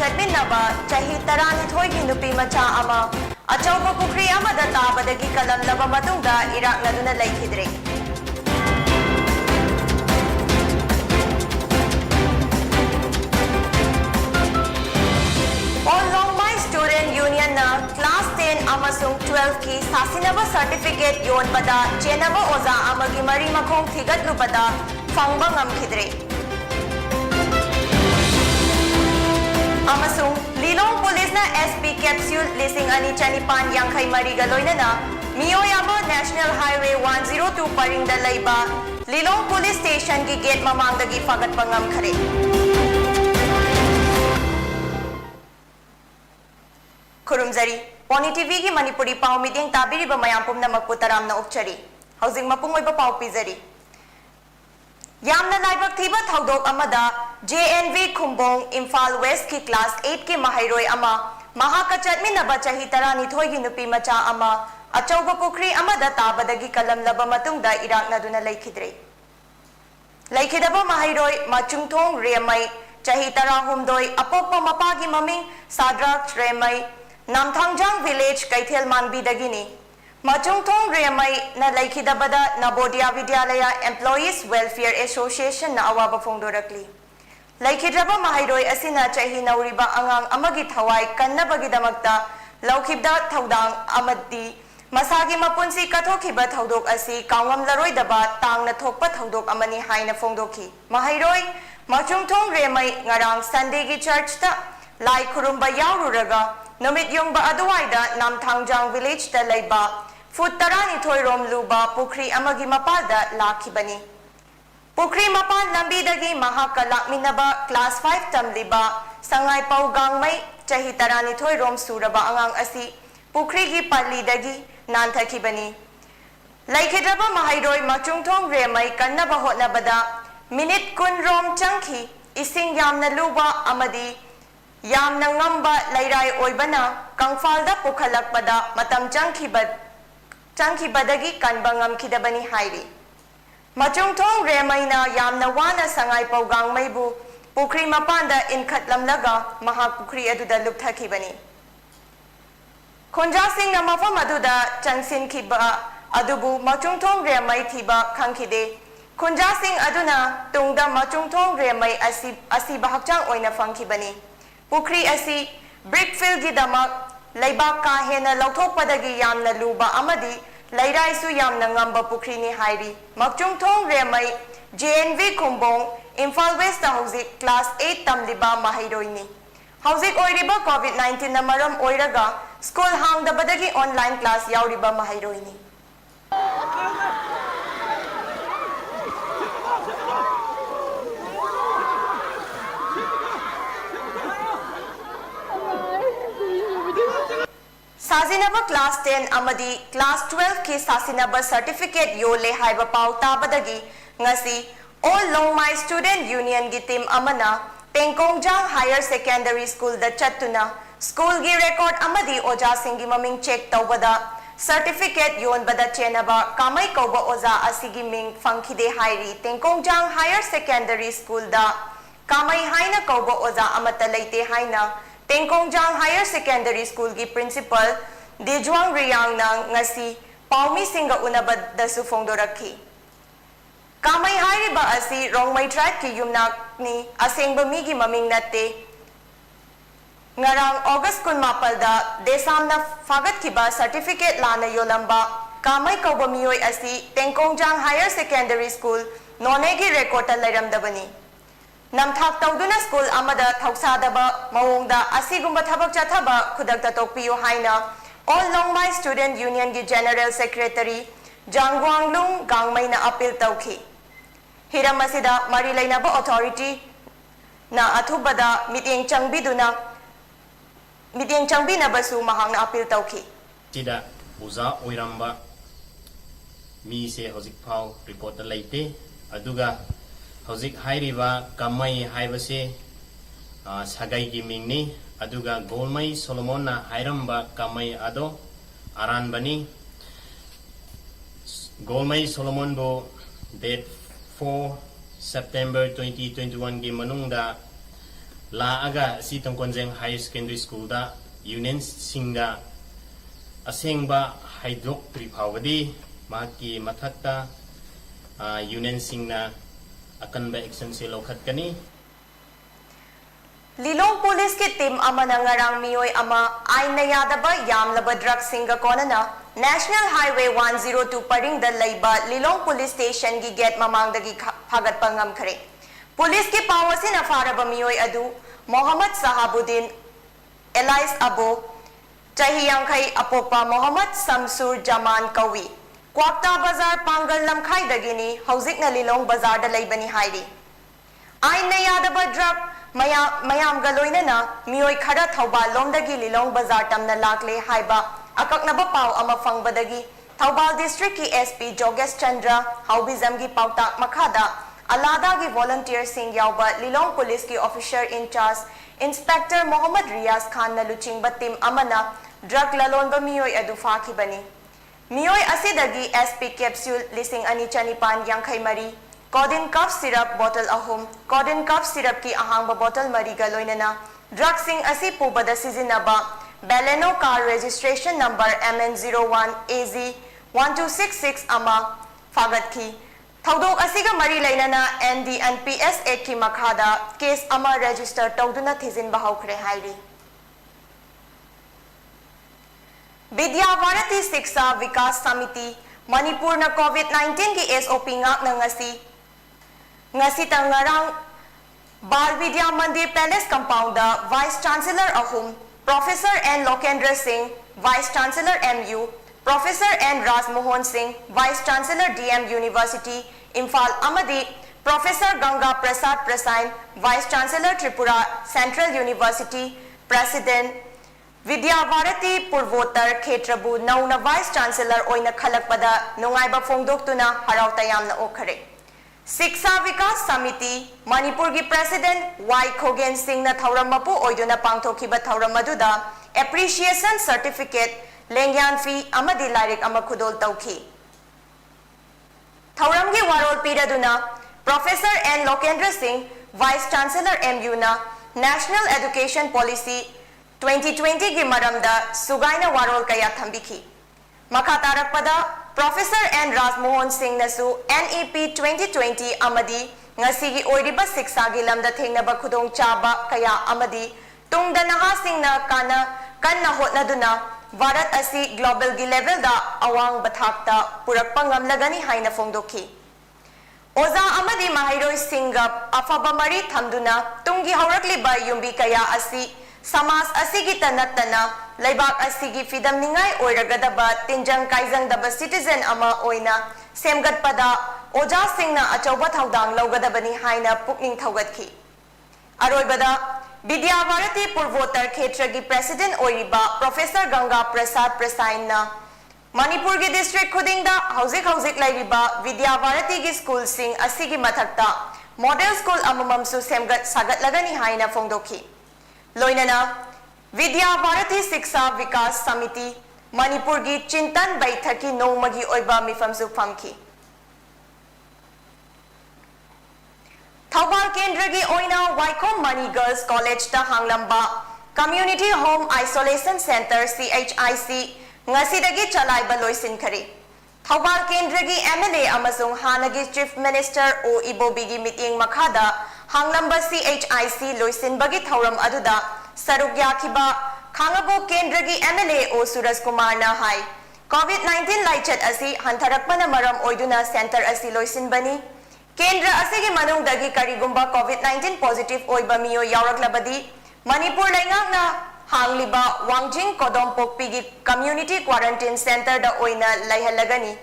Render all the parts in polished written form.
चटमिन्नबा चाही 12 की नुपी मचा अमा अचौबा Pukhri अमदा ताबदगी कलमलबा मतुंगदा इराकनदुना लैखिद्रे All Longmai Student Union na Class 10 amasung 12 ki sasinaba certificate yonbada chenaba oza amagi mari makhong thigatlubada fangba ngamkhidre amasung Lilong Police na SP Capsule lising ani chanipan yangkhay mariga loinana Miyoyama National Highway 102 paringda layba Lilong Police Station ki gate mamangdagi fagat pangamkhare Kurumzari, Pony TV की मणिपुरी पाव meeting ताबिरी बमयाम पुमना मकपुतराम ना उपचरी housing मपुंग ओइबा पाव पिजरी यामना लाइबक थीबा थौदोक अमदा JNV खुंबोंग Imphal waste की class 8 के महाइरोय अमा महाकचटमिनबा चाही 12 की नुपी मचा अमा अचौबा पुखरी अमदा ताबदगी कलमलबा मतुंगदा इराकनदुना लैखिद्रे लैखिदबा महाइरोय मचुंगथोंग रेमई चाही 13 अपोक्पा मपागी ममिंग साद्राक रेमई Namthangjang Village Kaithel Manbi Dagini Machungthong Remai na Laikhidabada Nabodia Vidyalaya Employees Welfare Association na awaba phongdorakli Laikhidaba Mahairoi asina chahi nauriba angang amagi thawai kannabagidamagta laukhibda thaudang amadi masagi mapunsi kathokhiba thaudok asi kawam laroidaba tangna thokpa thaudok amani haina phongdokhi Mahairoi Machungthong Remai ngarang Sunday gi church ta lai khurumba yaururaga Numit yung ba aduwaida Namthangjang Village da layba Foot 12 rom luba Pukri amagi mapalda lakhibani Pukri mapal lambidagi mahakalakminaba Class 5 tamliba Sangay paugang chahi 12 rom suraba angang asi Pukri gi palidagi nanthakibani Laikhidraba mahairoy machungthong remay kannaba hotnabada Minute kun rom changki Ising yamna luba amadi Yam nang ngamba layray oibana kangfalda pukhalakpada matam changkibadagi kanbangam kidabani hairi Machungthong remayna yamna wana sangay paugang maybu pukri mapanda inkhatlamlaga mahapukri aduda lupthakibani Khonjasing na mafam aduda changsin kiba adubu Machungthong remay thiba khangkide Khonjasing aduna tungda Machungthong remay asiba hakchang oina fangkibani Pukri asi brickfill gi damak laibak ka hena lauthokpadagi yamna luba amadi lairai su yamna ngamba pukri ni hairi Makchungthong remai JNV Khumbong Imphal West hauzik class 8 tamliba mahairoini hauzik oiriba COVID-19 na maram oiraga school hangdabadagi online class yauriba mahairoini Sasinaba class 10 amadi class 12 ki sasinaba certificate yole haiba pau tabadagi ngasi All Longmai Student Union gi team amana Tengkongjang Higher Secondary School da chattuna school gi record amadi oja singi maming check tawbada certificate yon bada chenaba kamai kauba oja asigi ming fangkhide hairi Tengkongjang Higher Secondary School da kamai haina kauba oja amata leite haina Tengkongjang Higher Secondary School ki principal Dejuang Riyang nang ngasi Paumi Singa unabad da sufongdorakhi Kamay hairiba asi Rongmay tribe ki yumnak ni asengba migi maming natte Ngarang August 18 da desamna fagat kiba certificate lana yolamba Kamay kauba miyoy asi Tengkongjang Higher Secondary School nonegi record ta lairamdabani Namthak tawduna school amada thausadaba mawongda asigumba thabak chathaba khudakta tokpiyo haina All Longmai Student Union gi General Secretary Jangwanglung Gangmai na appeal tawki Hiram asida mari lainaba authority na athubada meeting changbina basu mahang na appeal tawki Sida uza oiramba mi se hozik phau report laite aduga Hauzik hairiba kamai haibase sagai gi mingni aduga Golmai Solomon na hairamba kamai ado aran bani Golmai Solomon bo date 4 September 2021 gi manungda लागा सी तंकोंजेंग high secondary school दा union सिंगा असेंबा हाइड्रोक त्रिफावदी माकी मथक्ता union सिंगना अकनबा action से लौखतकनी Lilong police की team अमना ngarang miyoy ama aina yadaba yamlaba drug singa konana National Highway 102 paring da laiba Lilong Police Station gi gate mamang dagi phagat pangam khare police की पावसी नफारबा मियोय अदु Mohammad Sahabuddin alias अबो चाही यांखई अपोपा मोहम्मद समसूर जमान कवी क्वाक्ता बाजार पांगल लमखाई दगिनी हौजिक न लिलोंग बाजार दा लैबनी हाइरी आइन न यादबा ड्रग मयाम गलोइनना मियोय खरा थौबाल लोमदगी लिलोंग बाजार तमना लाकले हाइबा अककनबा पाव अमा फंगबदगी थौबाल डिस्ट्रिक्ट की एसपी जोगेश चंद्र हाउबिजम की पाउताक मखादा अलादा की वॉलंटियर सिंह यावबा लिलोंग पुलिस की ऑफिसर इंचार्ज इंस्पेक्टर मोहम्मद रियाज खान न लुचिंगबा टीम अमना ड्रग ललोनबा मियोय अदु फाखिबनी मियोय असिदगी एसपी कैप्सूल लिसिंग अनि चनिपान यांखई मरी कोडिन कफ सिरप बोतल अहुम कोडिन कफ सिरप की अहांगबा बोतल मरी गलोइनना ड्रग सिंह असि पुबदा सिजिनबा Baleno car registration number MN01 AZ 1266 अमा फागत की थौदोक असिगा मरी लैनना NDNPS Act की मखादा केस अमा रजिस्टर तौदुना थिजिनबा हौखरे हाइरी विद्या भारती शिक्षा विकास समिति मणिपुर न कोविड-19 की SOP ngak na ngasi tangarang Bal Vidya Mandir palace compound vice chancellor अहुम professor N Lokendra Singh vice chancellor MU professor N Rajmohan Singh vice chancellor DM university Imphal अमदी professor Ganga Prasad Prasad vice chancellor Tripura central university president Vidya Bharati पूर्वोत्तर क्षेत्रबु नौना वाइस चांसलर ओइना खलकपदा नुंगाइबा फोंदोक्तुना हराव तयामना ओखरे शिक्षा विकास समिति मणिपुर की प्रेसिडेंट वाई खोगेन सिंह न थौरम मपु ओइदुना पांगथोखिबा थौरम मदुदा एप्रिशिएशन सर्टिफिकेट लेंग्यान फी अमदी लाइरिक अमा खुदोल तौखी थौरम की वारोल पीरदुना professor N Lokendra Singh vice chancellor MU ना नेशनल एजुकेशन पॉलिसी 2020 की मरमदा सुगाइना वारोल कया थंबिखी मखा तारकपदा प्रोफेसर एन राजमोहन सिंह नसु NEP 2020 अमदी ngasi gi oiriba शिक्षा gi lamda thengnaba khudong chaba kaya amadi tungda naha singna kana kanna hotnaduna Bharat असी ग्लोबल की लेवल दा अवांग बथाकता पुरक्पा ngamlagani haina phongdokhi ओजा अमदी माहिरोय सिंह अफबा मरी थमदुना तुंगी हौरकलिबा युम्बी कया असी समाज असिगी तनतना लैबाक असिगी फिदम निंगाई ओइरगदबा तिंजंग काइजंग दबा सिटीजन अमा ओइना सेमगतपदा ओजा सिंहना अचौबा थौदांग लौगदबनी हाइना पुकनिंग थौगतखी अरोइबदा विद्या भारती पूर्वोत्तर क्षेत्र की प्रेसिडेंट ओइरिबा प्रोफेसर गंगा प्रसाद प्रसाइना मणिपुर की डिस्ट्रिक्ट खुदिंगदा हौजिक हौजिक लैरिबा विद्या भारती की school Singh असिगी मथक्ता model school अमममसु सेमगत सागतलगनी हाइना फोंदोखी लोइनना Vidya Bharati शिक्षा विकास समिति मणिपुर की चिंतन बैठक की नौमगी ओइबा मिफमसु फमखी थौबाल केंद्र की ओइना वाइकोम मनी गर्ल्स कॉलेज ता हांगलंबा community home isolation centre CHIC ngasi चलाइबा लोइसिनखरे थौबाल केंद्र की MLA अमसुंग हानगी चीफ मिनिस्टर ओ इबोबी की मीटिंग मखादा हांगलंबा CHIC लोइसिनबगी थौरम अदुदा सरुक याखिबा खांगबो केंद्र की MLA ओ सूरज कुमार ना हाई कोविड-19 लाइचत असी हंथरकपना मरम ओइदुना सेंटर असी लोइसिनबनी केंद्र असिगी मनुंगदगी करिगुंबा कोविड-19 पॉजिटिव ओइबा मियो यावरकलबदी मणिपुर लैंगांगना हांगलिबा वांगजिंग कोदोमपोकपी की कम्युनिटी क्वारंटाइन सेंटर दा ओइना लैहलगनी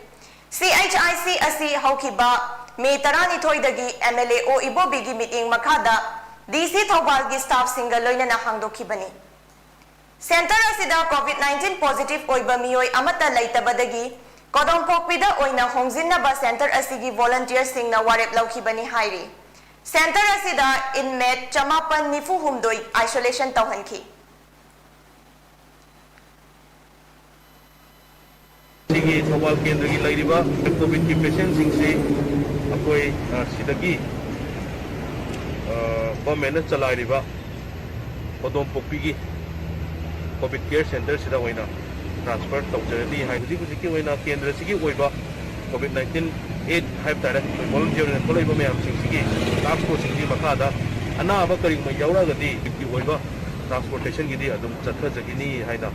CHIC असी हौखिबा मे 12 दगी MLA ओ इबोबी की मीटिंग मखादा DC थौबाल की स्टाफ सिंगल लोइना हांगदोखिबनी सेंटर असिदा कोविड-19 पॉजिटिव ओइबा मियोय अमता लैतबदगी कोदोमपोकपीदा ओइना होंगजिनबा सेंटर असिगी वॉलंटियर सिंगना वारेप लौखिबनी हाइरी सेंटर असिदा इनमेट 594 आइसोलेशन तौहनखी थौबाल केंद्र की लैरिबा कोविड की पेशेंट सिंह से अकोई सिदगी गवर्नमेंट चलाइरिबा Kodom Pokpigi COVID Care Center sida hoina transfer tawjarani hai huji ki hoina kendra sigi oiba COVID-19 aid hai tare volunteer ne tholai ba mayam sigi task force sigi makada ana aba kari ma yaura gadi ki oiba transportation gidi adum chatha jagini haina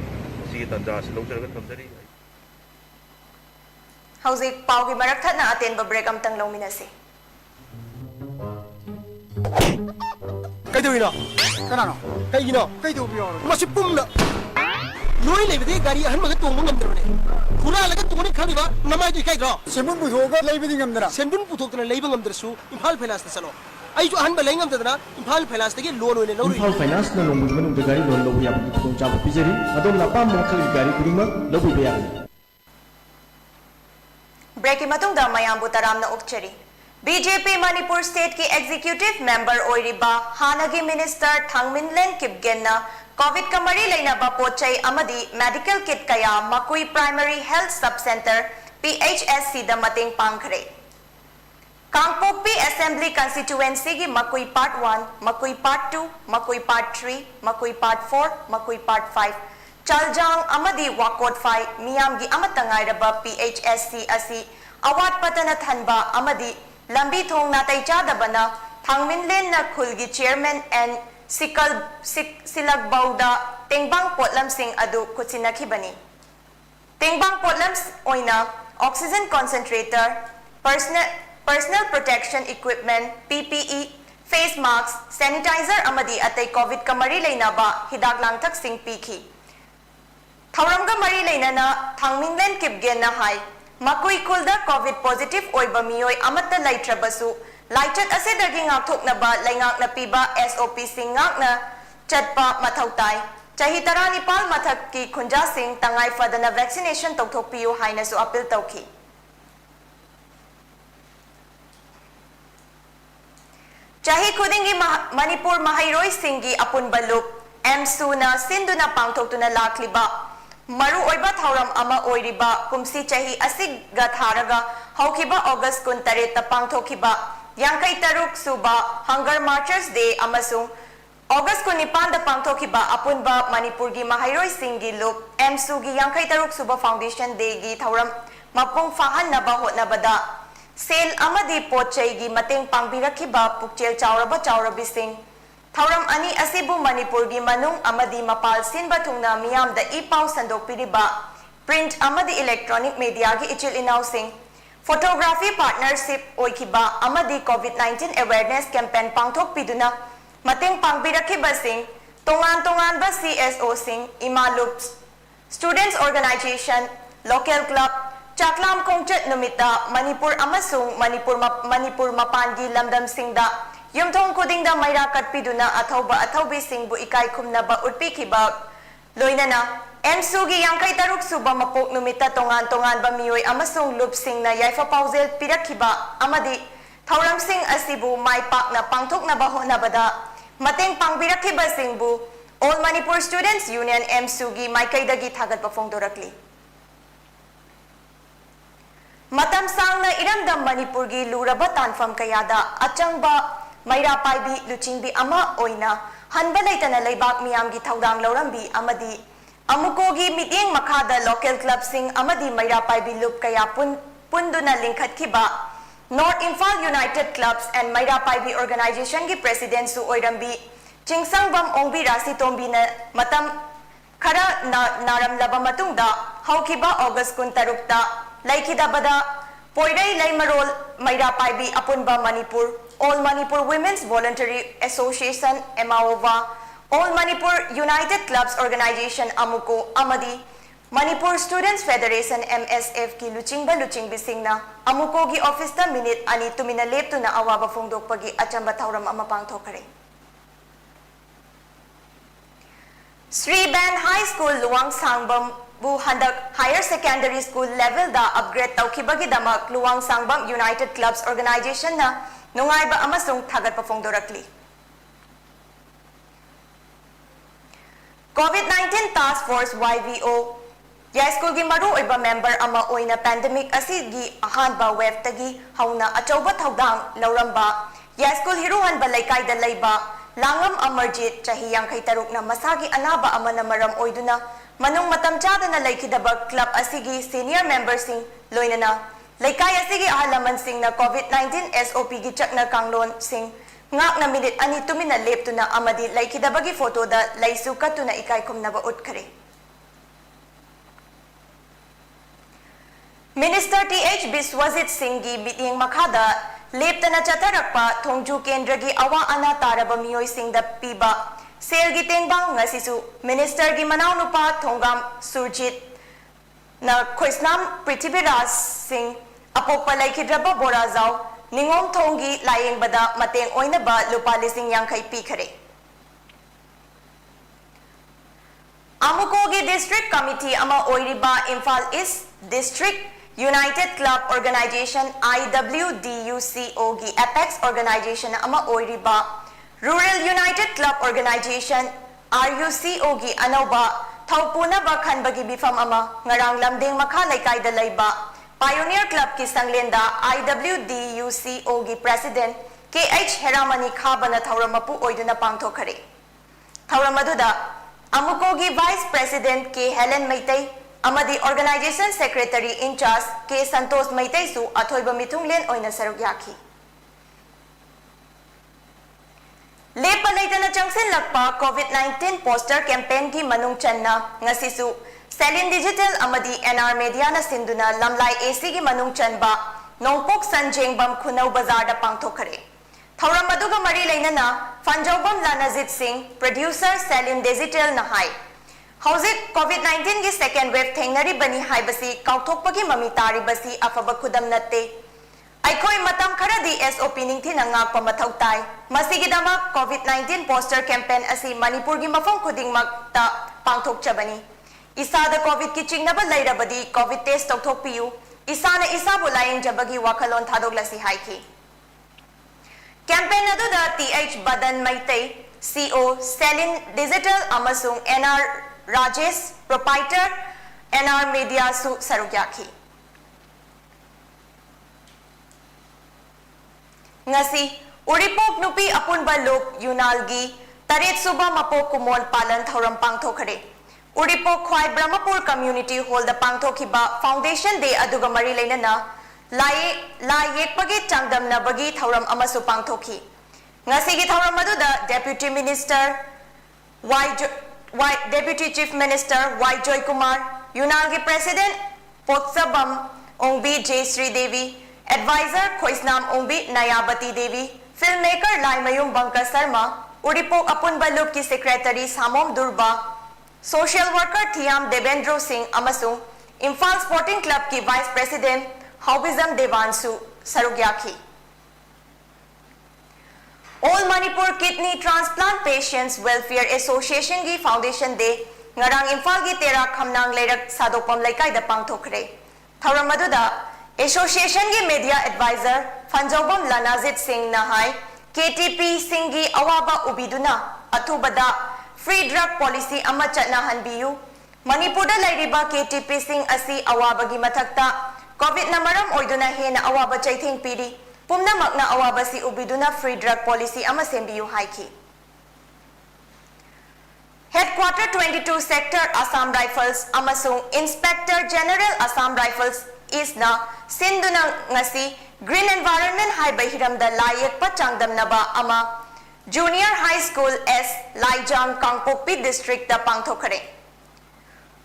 sigi tanja silojaraga thamjari Hauzik pau gi marak thana aten ba break am tang longminasi Kaido kanano kaigino kaido biyo masi pumna noi lebede gari ahan maga tong ngamdrone pura laga tongni khaniba namai du kai gro senbun puthoga leibedi ngamdra senbun puthokna leiba ngamdrasu imphal finance na salo ai ju ahan ba lei ngamdana imphal finance tagi loan oine lori Imphal Finance na nongbu manung da gari loan lobu yab tong chaba pijeri adom na pam mong khali gari kurima lobu be yab break ki matung da mayam bu taram na ukchari BJP Manipur State ki executive member oiriba Hanagi Minister Thangminlen Kipgenna COVID ka mari lainaba pochai amadi medical kit kaya Makui Primary Health Sub Center PHSC da mating pangkhre Kangpokpi Assembly Constituency ki Makui Part 1 Makui Part 2 Makui Part 3 Makui Part 4 Makui Part 5 Chaljang amadi Wakot 5 miyam gi amatangai raba PHSC asi awat patana thanba amadi Lambi thong natai chadabana Thangminlen na khulgi chairman and Silak Bauda Tengbang Potlam Singh adu kutsinakhibani Tengbang Potlam oina oxygen concentrator personal protection equipment PPE face masks sanitizer amadi atai covid ka mari leinaba hidak langthak sing pikhi Thauramga mari leinana Thangminlen Kipgenna hai Makui kulda COVID positive oiba miyoi amata laitrabasu laichat ase dagi ngakthoknaba laingak na piba SOP singak na chatpa mathautai chahi tarani pal mathak ki khunja sing tangai fadana vaccination tokthokpiu haina su appeal tawki chahi khudingi Manipur Mahairoi Singhi apun balup MSU na sinduna pangthoktuna lakliba Maru oiba thauram ama oiriba kumsi chahi asiga tharaga haukiba August 13 ta pangthokiba yankai taruk suba Hunger Marchers Day amasung August 19 da pangthokiba apunba Manipur gi Mahairoi Singhi Loop MSU gi yankai taruk suba Foundation Day gi thauram mapung fahan naba hotnabada sale amadi pochai gi mateng pangbirakhiba pukchel chaurabi sing Thauram ani asibu Manipur gi manung amadi mapal sinba thungna miyam da ipau sandok piriba print amadi electronic media gi ichil inausing photography partnership oikiba amadi COVID-19 awareness campaign pangthok piduna mateng pangbirakhiba sing tongan ba CSO sing Imalup students organization local club chaklam kongchat numita Manipur amasung Manipur mapan gi lamdam singda Yumthong kudingda mayra katpiduna athaubi singbu ikai khumnaba utpikhiba loinana MSU gi yankai taruk suba mapok numita tongan ba miyoi amasung lup singna yaifa pausel pirakhiba amadi thauram sing asibu mai pakna pangthoknaba honabada mateng pangbirakhiba singbu All Manipur Students Union MSU gi maikaidagi thagatpa phongdorakli matam sangna iramdam Manipur gi luraba tanfam kayada achangba Maira Paibi Luchingbi ama oina hanba leitana leibak miyam gi thaudang laurambi amadi amuko gi miting makhada local club sing amadi Maira Paibi loop kaya punduna linkhatkiba North Imphal United Clubs and Maira Paibi organization gi president su oirambi Chingsangbam Ongbi Rasi Tombi na matam khara naram laba matungda haukiba August 13 ta laikidabada Poirai Laimarol Maira Paibi apunba Manipur All Manipur Women's Voluntary Association MAOVA All Manipur United Clubs Organization Amuko Amadi Manipur Students Federation MSF ki Luchingbi Singna Amuko gi office ta minute ani tumina leptu na awaba phongdokpagi achamba thauram ama pangthokare Sri Ben High School Luang Sangbam bu handak higher secondary school level da upgrade tawkhibagi damak Luang Sangbam United Clubs Organization na nungaiba amasung thagatpa phongdorakli COVID-19 Task Force YVO Yai School gi maru oiba member ama oina pandemic asigi ahanba wave tagi hauna achauba thaudang lauramba Yai School hiruhan ba laikai da leiba Langam Amarjit Chahi Yankai Tarukna Masagi Anaba Amanamaram Oiduna Manung Matam Chadana Laikidaba Club Asigi Senior Member Sing Loinana Laikai Asigi Ahalaman Sing na COVID-19 SOP gi Chakna Kanglon Sing Ngak na minute ani tumina leptuna amadi Laikidabagi photo da Laisu Katuna Ikai Kumnaba Utkare Minister T.H. Biswajit Singh gi miting makhada leptana chatarakpa Thongju Kendra gi awa ana taraba miyoi singda piba sel gi tengbang ngasisu Minister gi manaw nupa Thongam Surjit na Khoisnam Prithviraj Singh apokpa laikhidraba borazau ningom thonggi layeng bada mateng oina ba lupa lising yangkai pikhare Amuko gi District Committee ama oiriba Imphal East District United Club Organization IWDUCO gi Apex Organization ama oiriba Rural United Club Organization RUCO gi anauba Thaupuna ba khanbagi bifam ama ngarang lamdeng makha laikai da laiba Pioneer Club ki sanglenda IWDUCO gi President KH Heramani Khabana Thauramapu oiduna pangthokhare Thauramaduda Amuko gi Vice President K Helen Maitai Amadi Organization Secretary in charge K Santos Maitai su athoiba mithunglen oina saruk yakhi Lepa laitana changsen lakpa COVID-19 poster campaign ki manung channa ngasisu Selin Digital amadi NR Media na sinduna lamlai AC ki manung chanba nongpok sanjengbam khunau bazar da pangthokhare Thauram aduga mari lainana Fanjaubam Lanajit Singh producer Selin Digital na hai Hauzik COVID-19 ki second wave thengnari bani haibasi kauthokpagi mami tari basi afaba khudam natte Aikoi matam kharadi SOP ningthi nangakpa mathau tai masigidama COVID-19 poster campaign asi Manipur gi mafam khudingmakta pangthokchabani Isada COVID ki chingnaba lairabadi COVID test tokthokpiyu Isana isabu layeng jabagi wakalon thadoglasi haiki Campaign aduda TH Badan Maitai CO Selin Digital amasung NR Rajesh Proprietor NR Media su sarugyaki Ngasi Uripok nupi apunba lok Yunalgi Tarit suba mapok kumon palan thauram pangthokhare Uripok Khwai Brahmapur Community Hall da pangthokhiba Foundation Day aduga mari lainana lai yekpagi changdamna bagi thauram amasu pangthokhi ngasi gi thauram aduda Deputy Minister Deputy Chief Minister Y Joy Kumar Yunalgi President Potsabam Ongbi J Sri Devi Advisor Khoisnam Ongbi Nayabati Devi Filmmaker Laimayum Banka Sarma Uripok Apunba Loop ki Secretary Samom Durba Social Worker Thiam Devendra Singh amasung Imphal Sporting Club ki Vice President Haubizam Devansu Sarugyaki All Manipur Kidney Transplant Patients Welfare Association gi Foundation Day ngarang Imphal gi Tera Khamnang Leirak Sadopam Laikai da pangthokre Thauram aduda Association gi Media Advisor Fanjaubam Lanajit Singh Nahai KTP Singh gi awaba ubiduna athubada free drug policy ama chatna hanbiyu Manipur da lairiba KTP Singh asi awaba gi mathakta COVID na maram oiduna hena awaba chaithing piri pumna makna awaba si ubiduna free drug policy ama sembiyu haiki Headquarter 22 Sector Assam Rifles amasung Inspector General Assam Rifles isna sinduna ngasi Green Environment Hai Bahiram da layak pachangdam naba ama Junior High School S Laijang Kangpokpi District da pangthokhare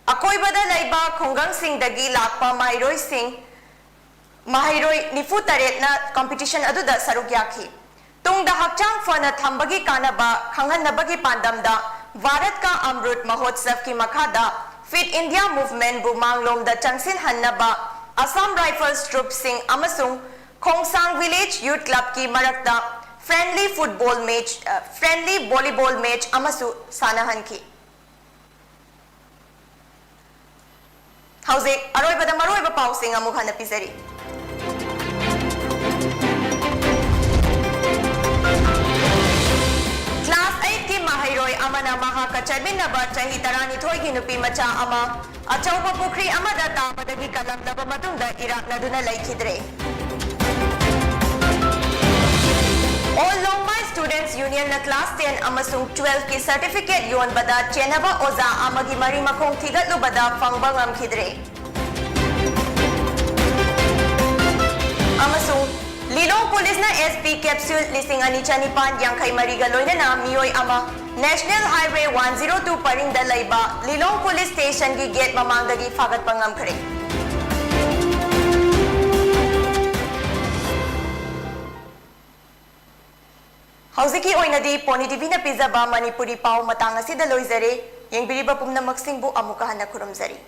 Akoibada laiba Khungang Singh dagi lakpa Mahairoi Singh Mahairoi nifu taret na competition aduda sarugyaki tungda hakchang fana thambagi kanaba khanghanabagi pandamda Bharat ka Amrut Mahotsav ki makhada Fit India Movement bu manglom da changsin hannaba Assam Rifles Troop Singh amasung Khongsang Village Youth Club ki marakta friendly volleyball match amasu sanahan ki Hauze aroibada maroiba pausing amuk hanapizari Class 8 ki Mahairoi amana mahakachabinaba chahi tarani thoi ki nupi macha ama achauba pukri amada tamadagi kalamdaba matungda iraknaduna laikhidre All Longmai Students Union na Class 10 amasung 12 ki certificate yonbada chenaba oza amagi mari makong thigatlubada fangba ngamkhidre. Amasung Lilong Police na SP Capsule lising ani chanipan yang kay mariga loina na miyoy ama National Highway 102 paringda layba Lilong Police Station gi gate mamangdagi fagat pangamkhre. Hauziki oinadi Pony TV na pizza ba Manipuri pau matang asida loizare yang biriba pumna maksingbu amukahan na kurumzari.